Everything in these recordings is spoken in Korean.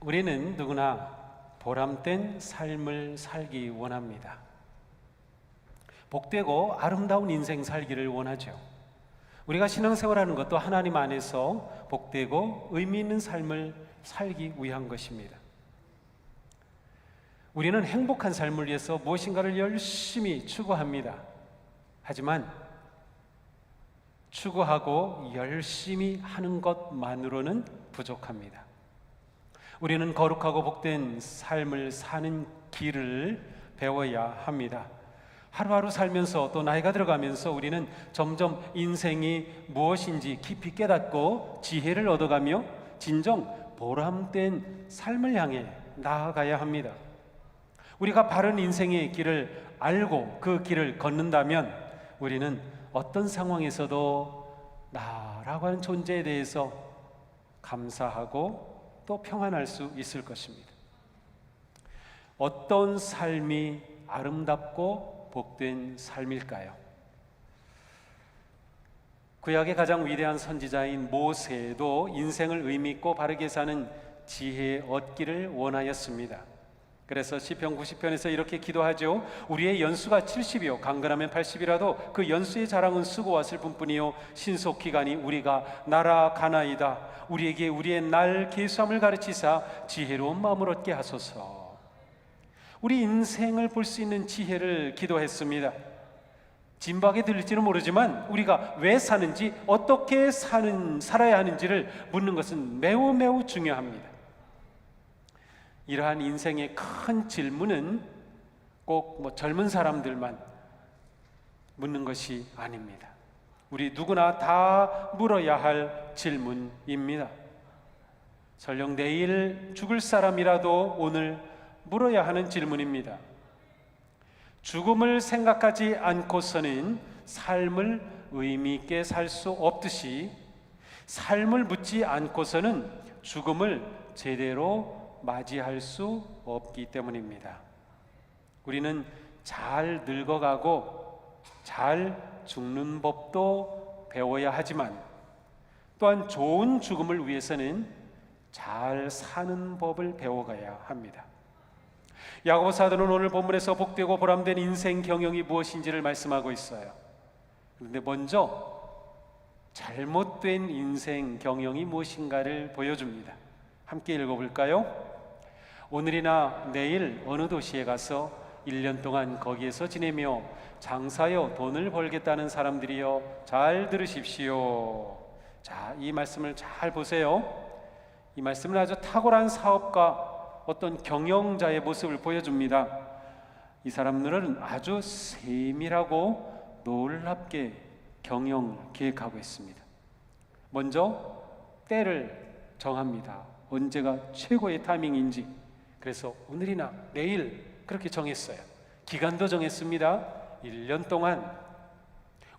우리는 누구나 보람된 삶을 살기 원합니다. 복되고 아름다운 인생 살기를 원하죠. 우리가 신앙생활하는 것도 하나님 안에서 복되고 의미 있는 삶을 살기 위한 것입니다. 우리는 행복한 삶을 위해서 무엇인가를 열심히 추구합니다. 하지만 추구하고 열심히 하는 것만으로는 부족합니다. 우리는 거룩하고 복된 삶을 사는 길을 배워야 합니다. 하루하루 살면서 또 나이가 들어가면서 우리는 점점 인생이 무엇인지 깊이 깨닫고 지혜를 얻어가며 진정 보람된 삶을 향해 나아가야 합니다. 우리가 바른 인생의 길을 알고 그 길을 걷는다면 우리는 어떤 상황에서도 나라고 하는 존재에 대해서 감사하고 또 평안할 수 있을 것입니다. 어떤 삶이 아름답고 복된 삶일까요? 구약의 가장 위대한 선지자인 모세도 인생을 의미 있고 바르게 사는 지혜 얻기를 원하였습니다. 그래서 시편 90편에서 이렇게 기도하죠. 우리의 연수가 70이요 강건하면 80이라도 그 연수의 자랑은 수고와 슬픔뿐이요 신속기간이 우리가 날아가나이다. 우리에게 우리의 날 계수함을 가르치사 지혜로운 마음을 얻게 하소서. 우리 인생을 볼 수 있는 지혜를 기도했습니다. 진박에 들릴지는 모르지만 우리가 왜 사는지 어떻게 살아야 하는지를 묻는 것은 매우 매우 중요합니다. 이러한 인생의 큰 질문은 꼭 젊은 사람들만 묻는 것이 아닙니다. 우리 누구나 다 물어야 할 질문입니다. 설령 내일 죽을 사람이라도 오늘 물어야 하는 질문입니다. 죽음을 생각하지 않고서는 삶을 의미 있게 살 수 없듯이 삶을 묻지 않고서는 죽음을 제대로 맞이할 수 없기 때문입니다. 우리는 잘 늙어가고 잘 죽는 법도 배워야 하지만 또한 좋은 죽음을 위해서는 잘 사는 법을 배워가야 합니다. 야고보 사도는 오늘 본문에서 복되고 보람된 인생 경영이 무엇인지를 말씀하고 있어요. 그런데 먼저 잘못된 인생 경영이 무엇인가를 보여줍니다. 함께 읽어볼까요? 오늘이나 내일 어느 도시에 가서 1년 동안 거기에서 지내며 장사여 돈을 벌겠다는 사람들이여 잘 들으십시오. 자, 이 말씀을 잘 보세요. 이 말씀은 아주 탁월한 사업가, 어떤 경영자의 모습을 보여줍니다. 이 사람들은 아주 세밀하고 놀랍게 경영 계획하고 있습니다. 먼저 때를 정합니다. 언제가 최고의 타이밍인지. 그래서 오늘이나 내일 그렇게 정했어요. 기간도 정했습니다. 1년 동안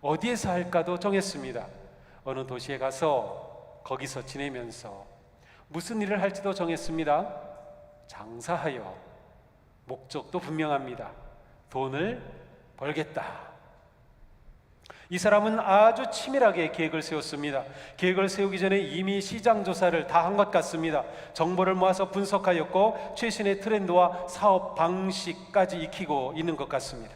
어디에서 할까도 정했습니다. 어느 도시에 가서 거기서 지내면서 무슨 일을 할지도 정했습니다. 장사하여 목적도 분명합니다. 돈을 벌겠다. 이 사람은 아주 치밀하게 계획을 세웠습니다. 계획을 세우기 전에 이미 시장 조사를 다 한 것 같습니다. 정보를 모아서 분석하였고 최신의 트렌드와 사업 방식까지 익히고 있는 것 같습니다.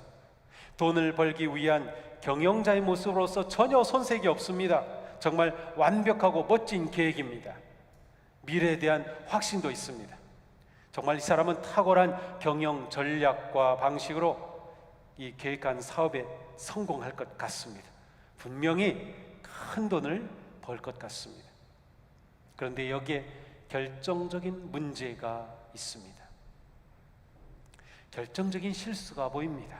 돈을 벌기 위한 경영자의 모습으로서 전혀 손색이 없습니다. 정말 완벽하고 멋진 계획입니다. 미래에 대한 확신도 있습니다. 정말 이 사람은 탁월한 경영 전략과 방식으로 이 계획한 사업에 성공할 것 같습니다. 분명히 큰 돈을 벌 것 같습니다. 그런데 여기에 결정적인 문제가 있습니다. 결정적인 실수가 보입니다.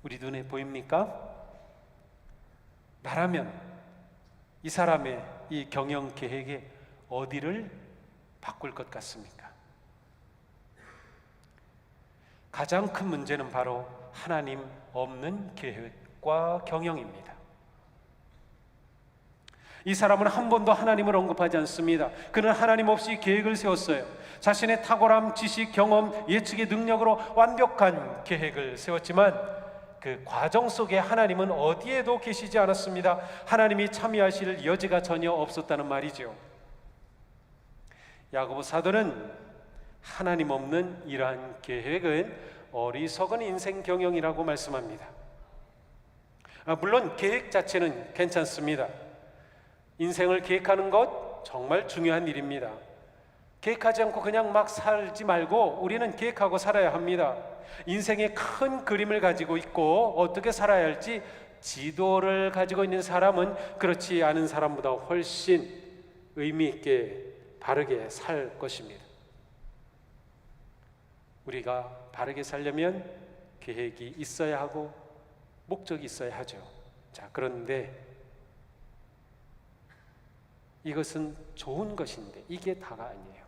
우리 눈에 보입니까? 나라면 이 사람의 이 경영 계획에 어디를 바꿀 것 같습니까? 가장 큰 문제는 바로 하나님 없는 계획과 경영입니다. 이 사람은 한 번도 하나님을 언급하지 않습니다. 그는 하나님 없이 계획을 세웠어요. 자신의 탁월함, 지식, 경험, 예측의 능력으로 완벽한 계획을 세웠지만 그 과정 속에 하나님은 어디에도 계시지 않았습니다. 하나님이 참여하실 여지가 전혀 없었다는 말이죠. 야고보 사도는 하나님 없는 이러한 계획은 어리석은 인생 경영이라고 말씀합니다. 물론 계획 자체는 괜찮습니다. 인생을 계획하는 것 정말 중요한 일입니다. 계획하지 않고 그냥 막 살지 말고 우리는 계획하고 살아야 합니다. 인생의 큰 그림을 가지고 있고 어떻게 살아야 할지 지도를 가지고 있는 사람은 그렇지 않은 사람보다 훨씬 의미 있게 바르게 살 것입니다. 우리가 바르게 살려면 계획이 있어야 하고 목적이 있어야 하죠. 자, 그런데 이것은 좋은 것인데 이게 다가 아니에요.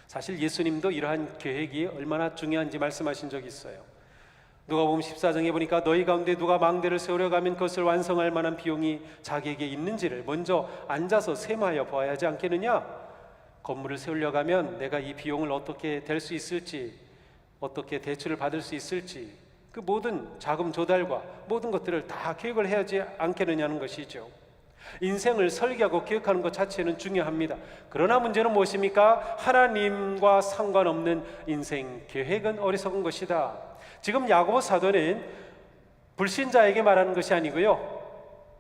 사실 예수님도 이러한 계획이 얼마나 중요한지 말씀하신 적이 있어요. 누가복음 14장에 보니까 너희 가운데 누가 망대를 세우려 가면 그것을 완성할 만한 비용이 자기에게 있는지를 먼저 앉아서 셈하여 보아야 하지 않겠느냐? 건물을 세우려 가면 내가 이 비용을 어떻게 될 수 있을지, 어떻게 대출을 받을 수 있을지, 그 모든 자금 조달과 모든 것들을 다 계획을 해야 하지 않겠느냐는 것이죠. 인생을 설계하고 계획하는 것 자체는 중요합니다. 그러나 문제는 무엇입니까? 하나님과 상관없는 인생 계획은 어리석은 것이다. 지금 야고보 사도는 불신자에게 말하는 것이 아니고요,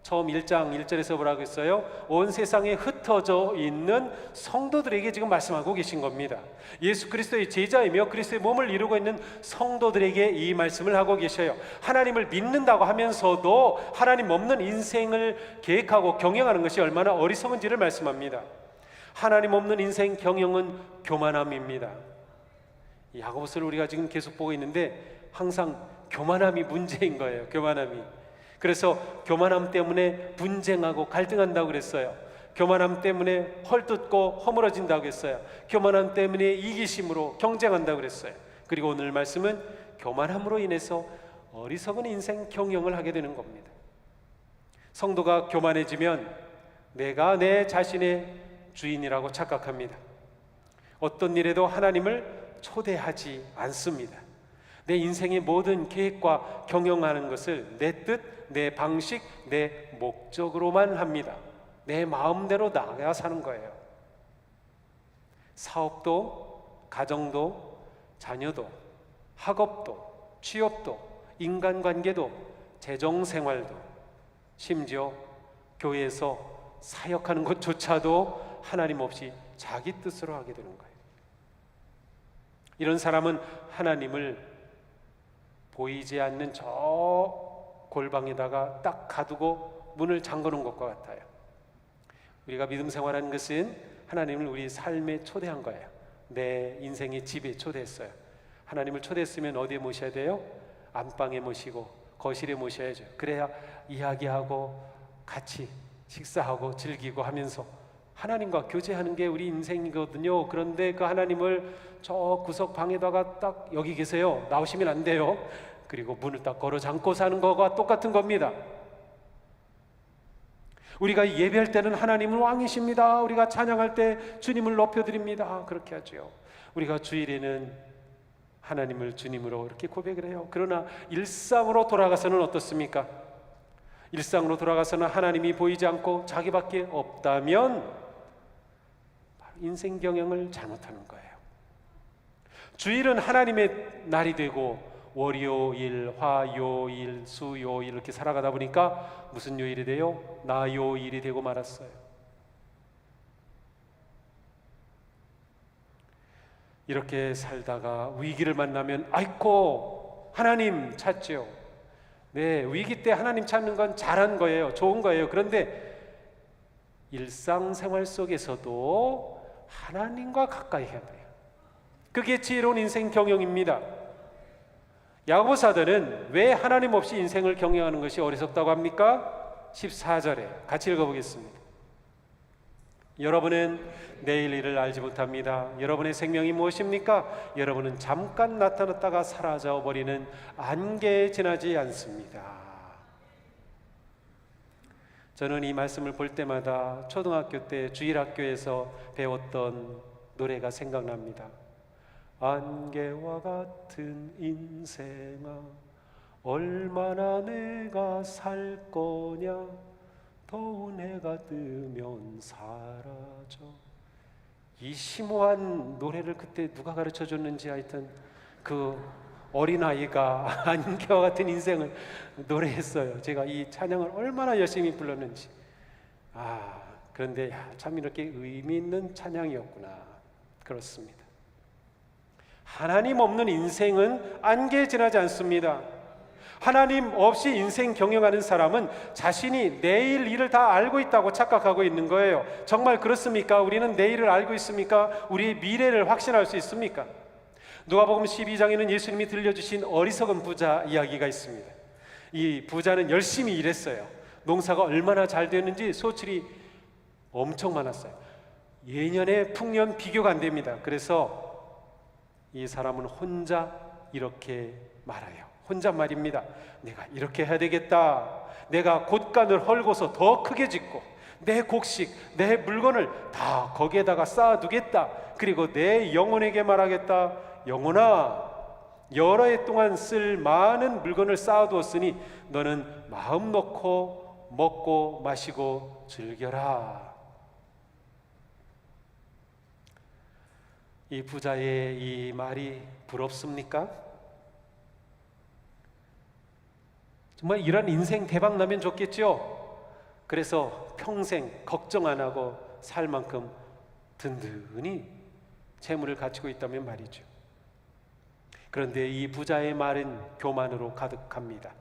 처음 1장 1절에서 뭐라고 했어요? 온 세상에 흩어져 있는 성도들에게 지금 말씀하고 계신 겁니다. 예수 그리스도의 제자이며 그리스도의 몸을 이루고 있는 성도들에게 이 말씀을 하고 계셔요. 하나님을 믿는다고 하면서도 하나님 없는 인생을 계획하고 경영하는 것이 얼마나 어리석은지를 말씀합니다. 하나님 없는 인생 경영은 교만함입니다. 야고보서를 우리가 지금 계속 보고 있는데 항상 교만함이 문제인 거예요. 교만함이. 그래서 교만함 때문에 분쟁하고 갈등한다고 그랬어요. 교만함 때문에 헐뜯고 허물어진다고 했어요. 교만함 때문에 이기심으로 경쟁한다고 그랬어요. 그리고 오늘 말씀은 교만함으로 인해서 어리석은 인생 경영을 하게 되는 겁니다. 성도가 교만해지면 내가 내 자신의 주인이라고 착각합니다. 어떤 일에도 하나님을 초대하지 않습니다. 내 인생의 모든 계획과 경영하는 것을 내 뜻, 내 방식, 내 목적으로만 합니다. 내 마음대로 나아가 사는 거예요. 사업도, 가정도, 자녀도, 학업도, 취업도, 인간관계도, 재정생활도, 심지어 교회에서 사역하는 것조차도 하나님 없이 자기 뜻으로 하게 되는 거예요. 이런 사람은 하나님을 보이지 않는 저 골방에다가 딱 가두고 문을 잠궈놓은 것과 같아요. 우리가 믿음 생활하는 것은 하나님을 우리 삶에 초대한 거예요. 내 인생의 집에 초대했어요. 하나님을 초대했으면 어디에 모셔야 돼요? 안방에 모시고 거실에 모셔야죠. 그래야 이야기하고 같이 식사하고 즐기고 하면서 하나님과 교제하는 게 우리 인생이거든요. 그런데 그 하나님을 저 구석 방에다가 딱 여기 계세요, 나오시면 안 돼요. 그리고 문을 딱 걸어 잠고 사는 거와 똑같은 겁니다. 우리가 예배할 때는 하나님은 왕이십니다. 우리가 찬양할 때 주님을 높여드립니다. 그렇게 하죠. 우리가 주일에는 하나님을 주님으로 이렇게 고백을 해요. 그러나 일상으로 돌아가서는 어떻습니까? 일상으로 돌아가서는 하나님이 보이지 않고 자기밖에 없다면 인생 경영을 잘못하는 거예요. 주일은 하나님의 날이 되고 월요일, 화요일, 수요일 이렇게 살아가다 보니까 무슨 요일이 돼요? 나요일이 되고 말았어요. 이렇게 살다가 위기를 만나면 아이고 하나님 찾죠. 네, 위기 때 하나님 찾는 건 잘한 거예요. 좋은 거예요. 그런데 일상생활 속에서도 하나님과 가까이 해야 돼요. 그게 지혜로운 인생 경영입니다. 야고보 사도는 왜 하나님 없이 인생을 경영하는 것이 어리석다고 합니까? 14절에 같이 읽어보겠습니다. 여러분은 내일 일을 알지 못합니다. 여러분의 생명이 무엇입니까? 여러분은 잠깐 나타났다가 사라져버리는 안개에 지나지 않습니다. 저는 이 말씀을 볼 때마다 초등학교 때 주일학교에서 배웠던 노래가 생각납니다. 안개와 같은 인생아 얼마나 내가 살 거냐 더운 해가 뜨면 사라져 이 심오한 노래를 그때 누가 가르쳐 줬는지 하여튼 그 어린아이가 안개와 같은 인생을 노래했어요. 제가 이 찬양을 얼마나 열심히 불렀는지. 그런데 참 이렇게 의미 있는 찬양이었구나. 그렇습니다. 하나님 없는 인생은 안개에 지나지 않습니다. 하나님 없이 인생 경영하는 사람은 자신이 내일 일을 다 알고 있다고 착각하고 있는 거예요. 정말 그렇습니까? 우리는 내일을 알고 있습니까? 우리의 미래를 확신할 수 있습니까? 누가복음 12장에는 예수님이 들려주신 어리석은 부자 이야기가 있습니다. 이 부자는 열심히 일했어요. 농사가 얼마나 잘 됐는지 소출이 엄청 많았어요. 예년에 풍년 비교가 안 됩니다. 그래서 이 사람은 혼자 이렇게 말해요. 혼잣말입니다. 내가 이렇게 해야 되겠다. 내가 곳간을 헐고서 더 크게 짓고 내 곡식, 내 물건을 다 거기에다가 쌓아두겠다. 그리고 내 영혼에게 말하겠다. 영혼아, 여러 해 동안 쓸 많은 물건을 쌓아두었으니 너는 마음 놓고 먹고 마시고 즐겨라. 이 부자의 이 말이 부럽습니까? 정말 이런 인생 대박 나면 좋겠죠? 그래서 평생 걱정 안 하고 살 만큼 든든히 재물을 갖추고 있다면 말이죠. 그런데 이 부자의 말은 교만으로 가득합니다.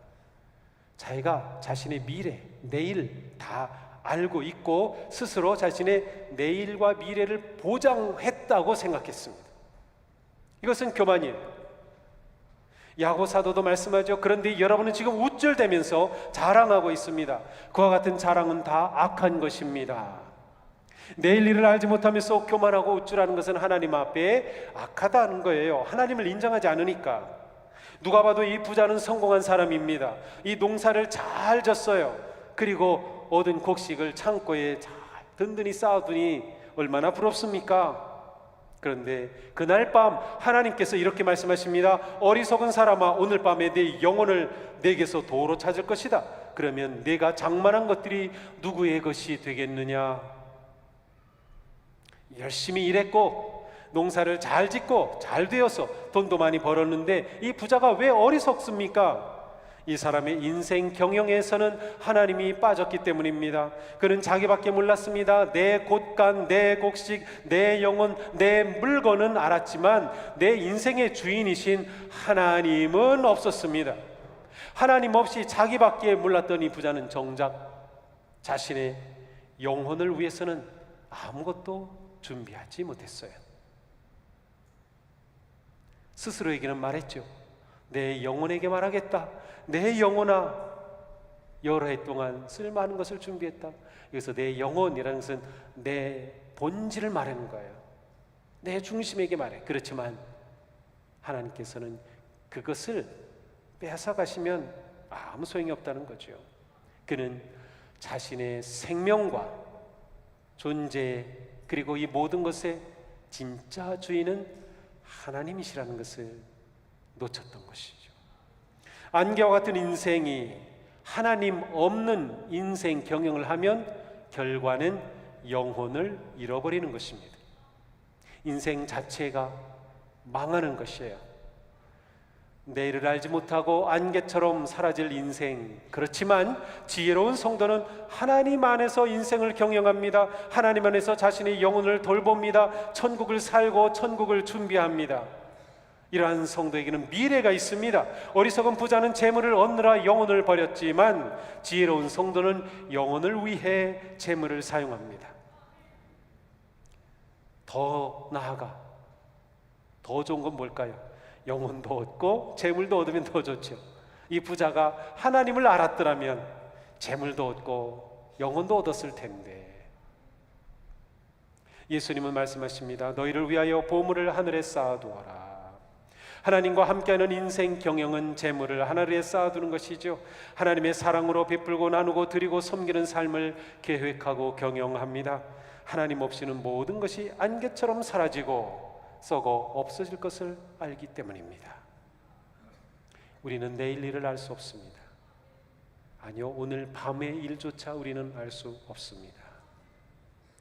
자기가 자신의 미래, 내일 다 알고 있고 스스로 자신의 내일과 미래를 보장했다고 생각했습니다. 이것은 교만이에요. 야고 사도도 말씀하죠. 그런데 여러분은 지금 우쭐대면서 자랑하고 있습니다. 그와 같은 자랑은 다 악한 것입니다. 내일 일을 알지 못하면서 교만하고 우쭐하는 것은 하나님 앞에 악하다는 거예요. 하나님을 인정하지 않으니까. 누가 봐도 이 부자는 성공한 사람입니다. 이 농사를 잘 졌어요. 그리고 얻은 곡식을 창고에 잘 든든히 쌓아두니 얼마나 부럽습니까? 그런데 그날 밤 하나님께서 이렇게 말씀하십니다. 어리석은 사람아, 오늘 밤에 내 영혼을 내게서 도로 찾을 것이다. 그러면 내가 장만한 것들이 누구의 것이 되겠느냐? 열심히 일했고 농사를 잘 짓고 잘 되어서 돈도 많이 벌었는데 이 부자가 왜 어리석습니까? 이 사람의 인생 경영에서는 하나님이 빠졌기 때문입니다. 그는 자기밖에 몰랐습니다. 내 곳간, 내 곡식, 내 영혼, 내 물건은 알았지만 내 인생의 주인이신 하나님은 없었습니다. 하나님 없이 자기밖에 몰랐던 이 부자는 정작 자신의 영혼을 위해서는 아무것도 준비하지 못했어요. 스스로에게는 말했죠. 내 영혼에게 말하겠다. 내 영혼아, 여러 해 동안 쓸만한 것을 준비했다. 여기서 내 영혼이라는 것은 내 본질을 말하는 거예요. 내 중심에게 말해. 그렇지만 하나님께서는 그것을 뺏어가시면 아무 소용이 없다는 거죠. 그는 자신의 생명과 존재 그리고 이 모든 것의 진짜 주인은 하나님이시라는 것을 놓쳤던 것이죠. 안개와 같은 인생이 하나님 없는 인생 경영을 하면 결과는 영혼을 잃어버리는 것입니다. 인생 자체가 망하는 것이에요. 내일을 알지 못하고 안개처럼 사라질 인생. 그렇지만 지혜로운 성도는 하나님 안에서 인생을 경영합니다. 하나님 안에서 자신의 영혼을 돌봅니다. 천국을 살고 천국을 준비합니다. 이러한 성도에게는 미래가 있습니다. 어리석은 부자는 재물을 얻느라 영혼을 버렸지만 지혜로운 성도는 영혼을 위해 재물을 사용합니다. 더 나아가 더 좋은 건 뭘까요? 영혼도 얻고 재물도 얻으면 더 좋죠. 이 부자가 하나님을 알았더라면 재물도 얻고 영혼도 얻었을 텐데. 예수님은 말씀하십니다. 너희를 위하여 보물을 하늘에 쌓아두어라. 하나님과 함께하는 인생 경영은 재물을 하늘에 쌓아두는 것이죠. 하나님의 사랑으로 베풀고 나누고 드리고 섬기는 삶을 계획하고 경영합니다. 하나님 없이는 모든 것이 안개처럼 사라지고 썩어 없어질 것을 알기 때문입니다. 우리는 내일 일을 알 수 없습니다. 아니요, 오늘 밤의 일조차 우리는 알 수 없습니다.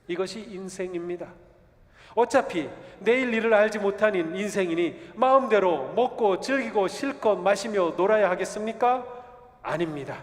이것이 인생입니다. 어차피 내일 일을 알지 못하는 인생이니 마음대로 먹고 즐기고 실컷 마시며 놀아야 하겠습니까? 아닙니다.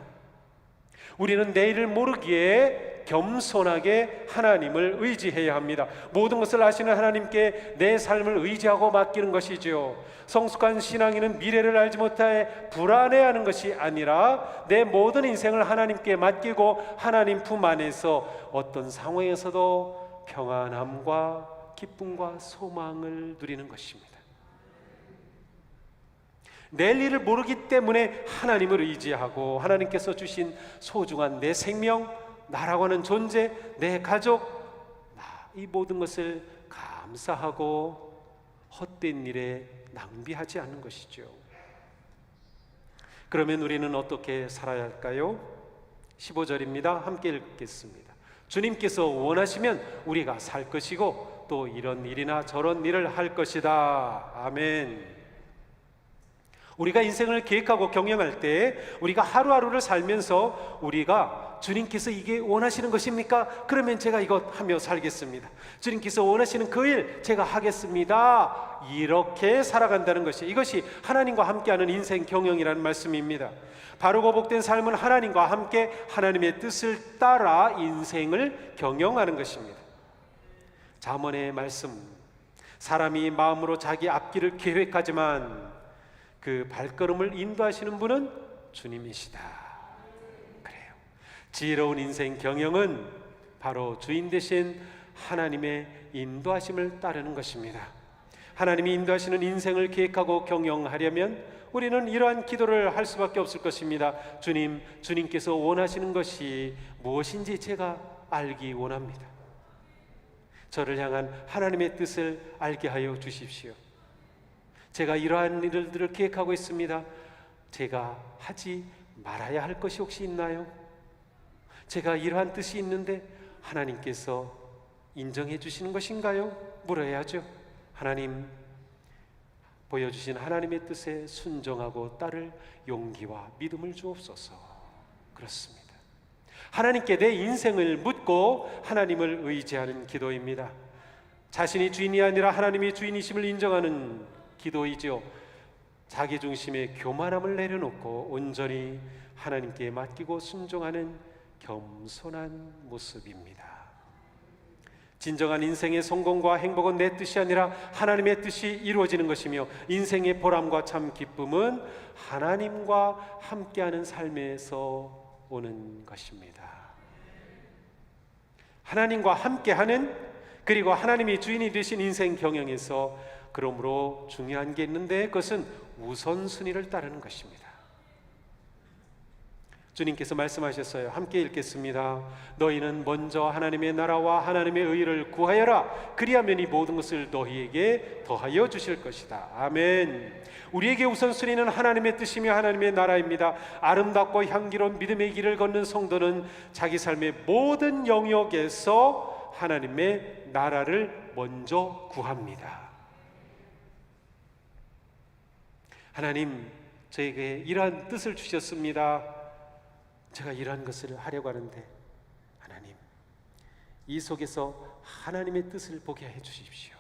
우리는 내일을 모르기에 겸손하게 하나님을 의지해야 합니다. 모든 것을 아시는 하나님께 내 삶을 의지하고 맡기는 것이지요. 성숙한 신앙인은 미래를 알지 못해 불안해하는 것이 아니라 내 모든 인생을 하나님께 맡기고 하나님 품 안에서 어떤 상황에서도 평안함과 기쁨과 소망을 누리는 것입니다. 내일 일을 모르기 때문에 하나님을 의지하고 하나님께서 주신 소중한 내 생명, 나라고 하는 존재, 내 가족, 이 모든 것을 감사하고 헛된 일에 낭비하지 않는 것이죠. 그러면 우리는 어떻게 살아야 할까요? 15절입니다. 함께 읽겠습니다. 주님께서 원하시면 우리가 살 것이고 또 이런 일이나 저런 일을 할 것이다. 아멘. 우리가 인생을 계획하고 경영할 때 우리가 하루하루를 살면서 우리가 주님께서 이게 원하시는 것입니까? 그러면 제가 이것 하며 살겠습니다. 주님께서 원하시는 그 일 제가 하겠습니다. 이렇게 살아간다는 것이, 이것이 하나님과 함께하는 인생 경영이라는 말씀입니다. 바르고 복된 삶은 하나님과 함께 하나님의 뜻을 따라 인생을 경영하는 것입니다. 잠언의 말씀, 사람이 마음으로 자기 앞길을 계획하지만 그 발걸음을 인도하시는 분은 주님이시다. 그래요. 지혜로운 인생 경영은 바로 주인 되신 하나님의 인도하심을 따르는 것입니다. 하나님이 인도하시는 인생을 계획하고 경영하려면 우리는 이러한 기도를 할 수밖에 없을 것입니다. 주님, 주님께서 원하시는 것이 무엇인지 제가 알기 원합니다. 저를 향한 하나님의 뜻을 알게 하여 주십시오. 제가 이러한 일들을 계획하고 있습니다. 제가 하지 말아야 할 것이 혹시 있나요? 제가 이러한 뜻이 있는데 하나님께서 인정해 주시는 것인가요? 물어야죠. 하나님, 보여주신 하나님의 뜻에 순종하고 따를 용기와 믿음을 주옵소서. 그렇습니다. 하나님께 내 인생을 묻고 하나님을 의지하는 기도입니다. 자신이 주인이 아니라 하나님이 주인이심을 인정하는 기도이죠. 자기 중심의 교만함을 내려놓고 온전히 하나님께 맡기고 순종하는 겸손한 모습입니다. 진정한 인생의 성공과 행복은 내 뜻이 아니라 하나님의 뜻이 이루어지는 것이며 인생의 보람과 참 기쁨은 하나님과 함께하는 삶에서 오는 것입니다. 하나님과 함께하는, 그리고 하나님이 주인이 되신 인생 경영에서 그러므로 중요한 게 있는데 그것은 우선순위를 따르는 것입니다. 주님께서 말씀하셨어요. 함께 읽겠습니다. 너희는 먼저 하나님의 나라와 하나님의 의를 구하여라. 그리하면 이 모든 것을 너희에게 더하여 주실 것이다. 아멘. 우리에게 우선순위는 하나님의 뜻이며 하나님의 나라입니다. 아름답고 향기로운 믿음의 길을 걷는 성도는 자기 삶의 모든 영역에서 하나님의 나라를 먼저 구합니다. 하나님, 저에게 이러한 뜻을 주셨습니다. 제가 이러한 것을 하려고 하는데 하나님, 이 속에서 하나님의 뜻을 보게 해 주십시오.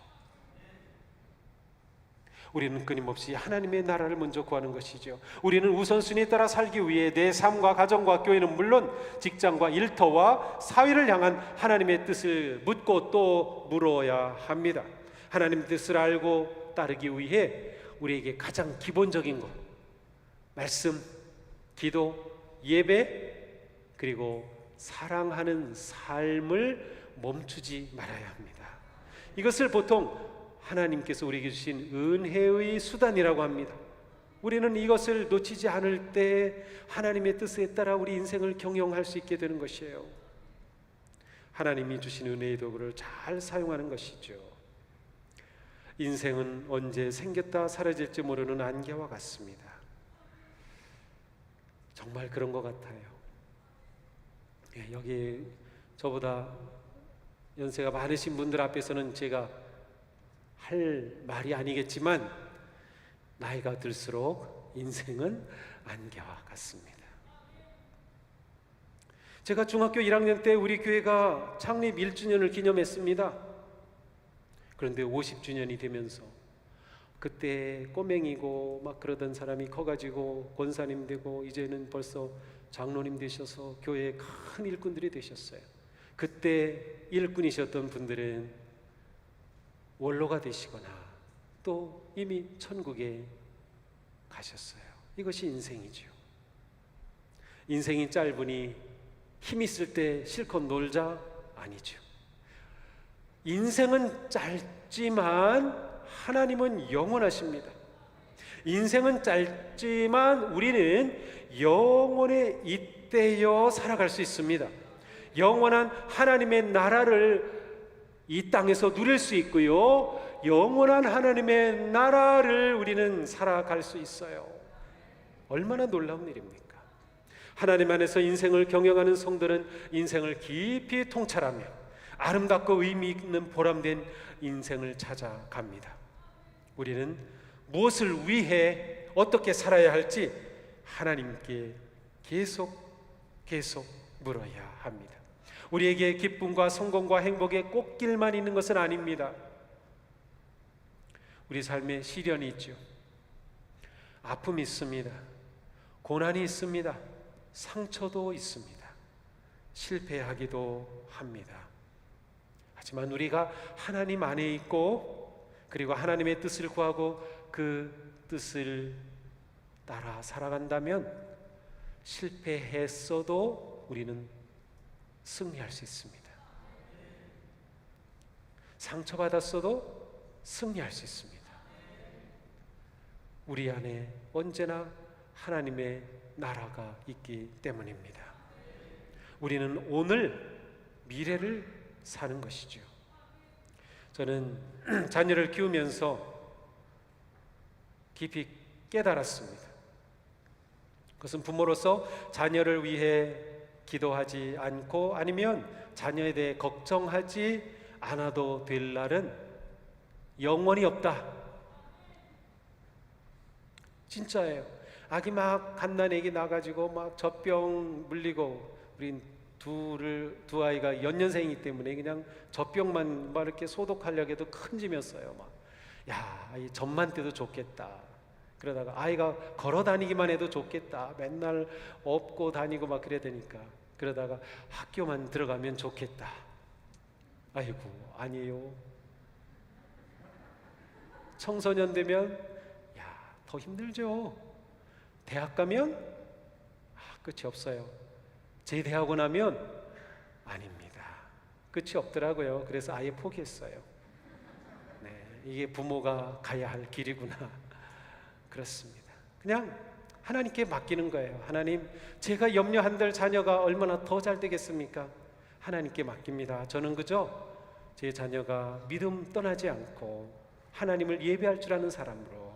우리는 끊임없이 하나님의 나라를 먼저 구하는 것이죠. 우리는 우선순위에 따라 살기 위해 내 삶과 가정과 교회는 물론 직장과 일터와 사회를 향한 하나님의 뜻을 묻고 또 물어야 합니다. 하나님의 뜻을 알고 따르기 위해 우리에게 가장 기본적인 것, 말씀, 기도, 예배, 그리고 사랑하는 삶을 멈추지 말아야 합니다. 이것을 보통 하나님께서 우리에게 주신 은혜의 수단이라고 합니다. 우리는 이것을 놓치지 않을 때 하나님의 뜻에 따라 우리 인생을 경영할 수 있게 되는 것이에요. 하나님이 주신 은혜의 도구를 잘 사용하는 것이죠. 인생은 언제 생겼다 사라질지 모르는 안개와 같습니다. 정말 그런 것 같아요. 여기 저보다 연세가 많으신 분들 앞에서는 제가 할 말이 아니겠지만 나이가 들수록 인생은 안개와 같습니다. 제가 중학교 1학년 때 우리 교회가 창립 1주년을 기념했습니다. 그런데 50주년이 되면서 그때 꼬맹이고 막 그러던 사람이 커가지고 권사님 되고 이제는 벌써 장로님 되셔서 교회의 큰 일꾼들이 되셨어요. 그때 일꾼이셨던 분들은 원로가 되시거나 또 이미 천국에 가셨어요. 이것이 인생이죠. 인생이 짧으니 힘 있을 때 실컷 놀자? 아니죠. 인생은 짧지만 하나님은 영원하십니다. 인생은 짧지만 우리는 영원에 잇대어 살아갈 수 있습니다. 영원한 하나님의 나라를 이 땅에서 누릴 수 있고요, 영원한 하나님의 나라를 우리는 살아갈 수 있어요. 얼마나 놀라운 일입니까? 하나님 안에서 인생을 경영하는 성도는 인생을 깊이 통찰하며 아름답고 의미 있는 보람된 인생을 찾아갑니다. 우리는 무엇을 위해 어떻게 살아야 할지 하나님께 계속 물어야 합니다. 우리에게 기쁨과 성공과 행복의 꽃길만 있는 것은 아닙니다. 우리 삶에 시련이 있죠. 아픔이 있습니다. 고난이 있습니다. 상처도 있습니다. 실패하기도 합니다. 하지만 우리가 하나님 안에 있고 그리고 하나님의 뜻을 구하고 그 뜻을 따라 살아간다면 실패했어도 우리는 승리할 수 있습니다. 상처받았어도 승리할 수 있습니다. 우리 안에 언제나 하나님의 나라가 있기 때문입니다. 우리는 오늘 미래를 사는 것이죠. 저는 자녀를 키우면서 깊이 깨달았습니다. 그것은 부모로서 자녀를 위해 기도하지 않고 아니면 자녀에 대해 걱정하지 않아도 될 날은 영원히 없다. 진짜예요. 아기 막 갓난아기 나가지고 막 젖병 물리고, 우린 두 아이가 연년생이기 때문에 그냥 젖병만 막 이렇게 소독하려고 해도 큰 짐이었어요. 막, 야, 이 젖만 떼도 좋겠다. 그러다가 아이가 걸어 다니기만 해도 좋겠다. 맨날 업고 다니고 막 그래야 되니까. 그러다가 학교만 들어가면 좋겠다. 아이고, 아니에요. 청소년 되면 야, 더 힘들죠. 대학 가면 끝이 없어요. 제대하고 나면 아닙니다. 끝이 없더라고요. 그래서 아예 포기했어요. 네, 이게 부모가 가야 할 길이구나. 그렇습니다. 그냥 하나님께 맡기는 거예요. 하나님, 제가 염려한들 자녀가 얼마나 더 잘 되겠습니까? 하나님께 맡깁니다. 저는 그저 제 자녀가 믿음 떠나지 않고 하나님을 예배할 줄 아는 사람으로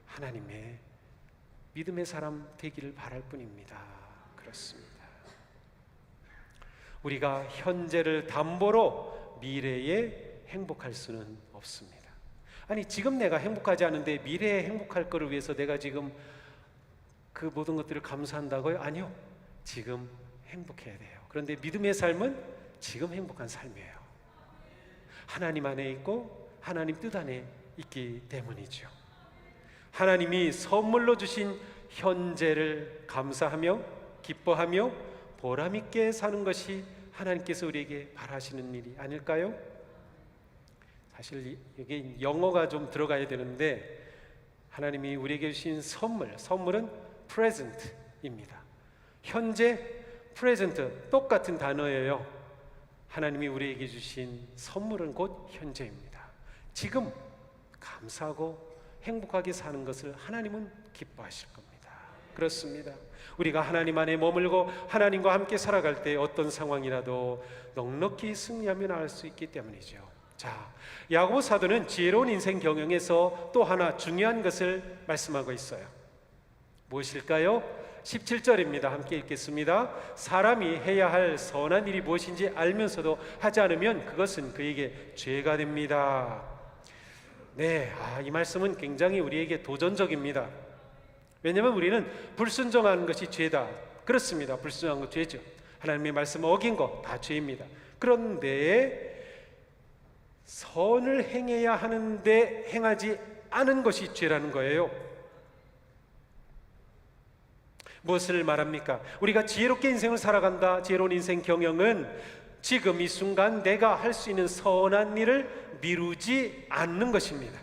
하나님의 믿음의 사람 되기를 바랄 뿐입니다. 그렇습니다. 우리가 현재를 담보로 미래에 행복할 수는 없습니다. 아니, 지금 내가 행복하지 않은데 미래에 행복할 거를 위해서 내가 지금 그 모든 것들을 감수한다고요? 아니요. 지금 행복해야 돼요. 그런데 믿음의 삶은 지금 행복한 삶이에요. 하나님 안에 있고 하나님 뜻 안에 있기 때문이죠. 하나님이 선물로 주신 현재를 감사하며 기뻐하며 보람 있게 사는 것이 하나님께서 우리에게 바라시는 일이 아닐까요? 사실 이게 영어가 좀 들어가야 되는데, 하나님이 우리에게 주신 선물은 present입니다. 현재, present 똑같은 단어예요. 하나님이 우리에게 주신 선물은 곧 현재입니다. 지금 감사하고 행복하게 사는 것을 하나님은 기뻐하실 겁니다. 그렇습니다. 우리가 하나님 안에 머물고 하나님과 함께 살아갈 때 어떤 상황이라도 넉넉히 승리하며 나갈 수 있기 때문이죠. 자, 야고보 사도는 지혜로운 인생 경영에서 또 하나 중요한 것을 말씀하고 있어요. 무엇일까요? 17절입니다. 함께 읽겠습니다. 사람이 해야 할 선한 일이 무엇인지 알면서도 하지 않으면 그것은 그에게 죄가 됩니다. 네, 이 말씀은 굉장히 우리에게 도전적입니다. 왜냐하면 우리는 불순종하는 것이 죄다. 그렇습니다. 불순종한 것 죄죠. 하나님의 말씀을 어긴 거 다 죄입니다. 그런데 선을 행해야 하는데 행하지 않은 것이 죄라는 거예요. 무엇을 말합니까? 우리가 지혜롭게 인생을 살아간다. 지혜로운 인생 경영은 지금 이 순간 내가 할 수 있는 선한 일을 미루지 않는 것입니다.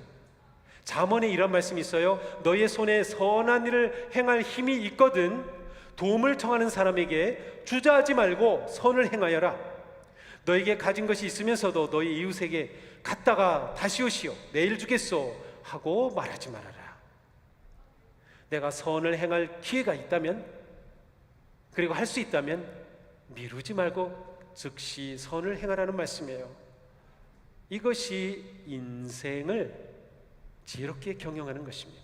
잠언에 이런 말씀이 있어요. 너의 손에 선한 일을 행할 힘이 있거든 도움을 청하는 사람에게 주저하지 말고 선을 행하여라. 너에게 가진 것이 있으면서도 너의 이웃에게 갔다가 다시 오시오 내일 주겠소 하고 말하지 말아라. 내가 선을 행할 기회가 있다면, 그리고 할 수 있다면 미루지 말고 즉시 선을 행하라는 말씀이에요. 이것이 인생을 지혜롭게 경영하는 것입니다.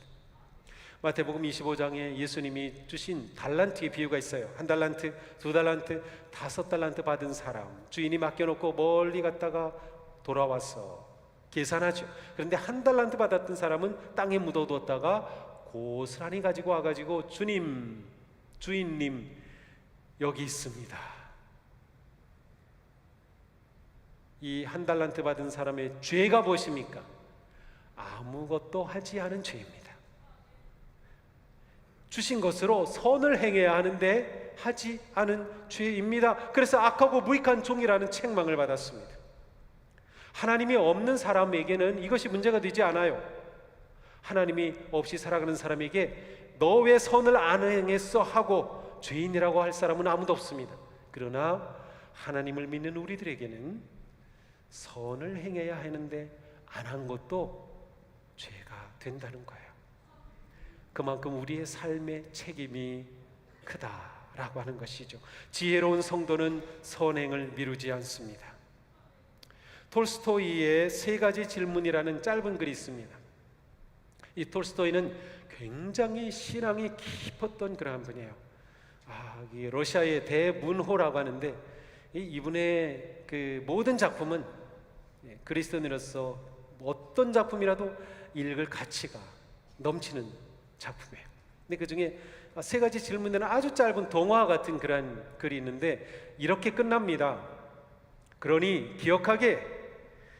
마태복음 25장에 예수님이 주신 달란트의 비유가 있어요. 1달란트, 2달란트, 5달란트 받은 사람, 주인이 맡겨놓고 멀리 갔다가 돌아와서 계산하죠. 그런데 1달란트 받았던 사람은 땅에 묻어두었다가 고스란히 가지고 와가지고 주님, 주인님 여기 있습니다. 이 1달란트 받은 사람의 죄가 무엇입니까? 아무것도 하지 않은 죄입니다. 주신 것으로 선을 행해야 하는데 하지 않은 죄입니다. 그래서 악하고 무익한 종이라는 책망을 받았습니다. 하나님이 없는 사람에게는 이것이 문제가 되지 않아요. 하나님이 없이 살아가는 사람에게 너 왜 선을 안 행했어 하고 죄인이라고 할 사람은 아무도 없습니다. 그러나 하나님을 믿는 우리들에게는 선을 행해야 하는데 안 한 것도 죄가 된다는 거예요. 그만큼 우리의 삶의 책임이 크다라고 하는 것이죠. 지혜로운 성도는 선행을 미루지 않습니다. 톨스토이의 3가지 질문이라는 짧은 글이 있습니다. 이 톨스토이는 굉장히 신앙이 깊었던 그런 분이에요. 이 러시아의 대문호라고 하는데 이분의 그 모든 작품은 그리스도인으로서 어떤 작품이라도 읽을 가치가 넘치는 작품이에요. 근데 그 중에 3가지 질문에는 아주 짧은 동화 같은 그런 글이 있는데 이렇게 끝납니다. 그러니 기억하게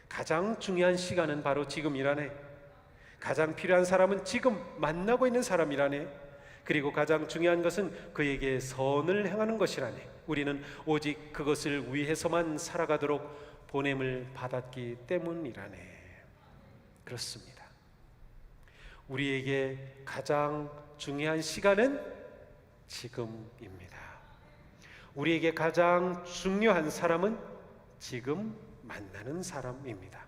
가장 중요한 시간은 바로 지금이라네. 가장 필요한 사람은 지금 만나고 있는 사람이라네. 그리고 가장 중요한 것은 그에게 선을 행하는 것이라네. 우리는 오직 그것을 위해서만 살아가도록 보냄을 받았기 때문이라네. 그렇습니다. 우리에게 가장 중요한 시간은 지금입니다. 우리에게 가장 중요한 사람은 지금 만나는 사람입니다.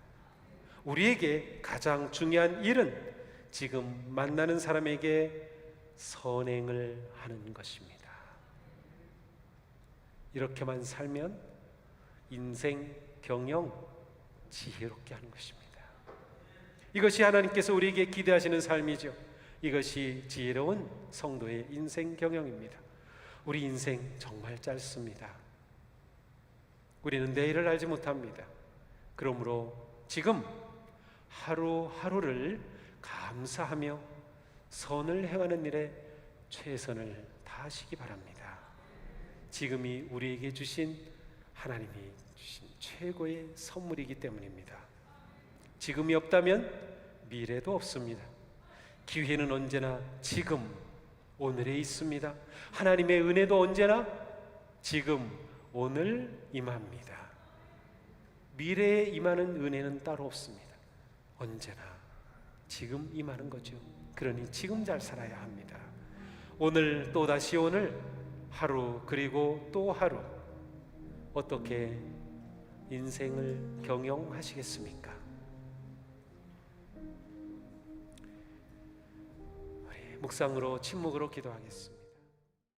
우리에게 가장 중요한 일은 지금 만나는 사람에게 선행을 하는 것입니다. 이렇게만 살면 인생 경영 지혜롭게 하는 것입니다. 이것이 하나님께서 우리에게 기대하시는 삶이죠. 이것이 지혜로운 성도의 인생 경영입니다. 우리 인생 정말 짧습니다. 우리는 내일을 알지 못합니다. 그러므로 지금 하루하루를 감사하며 선을 행하는 일에 최선을 다하시기 바랍니다. 지금이 우리에게 주신 하나님이 주신 최고의 선물이기 때문입니다. 지금이 없다면 미래도 없습니다. 기회는 언제나 지금 오늘에 있습니다. 하나님의 은혜도 언제나 지금 오늘 임합니다. 미래에 임하는 은혜는 따로 없습니다. 언제나 지금 임하는 거죠. 그러니 지금 잘 살아야 합니다. 오늘 또다시 오늘 하루 그리고 또 하루 어떻게 인생을 경영하시겠습니까? 우리 묵상으로 침묵으로 기도하겠습니다.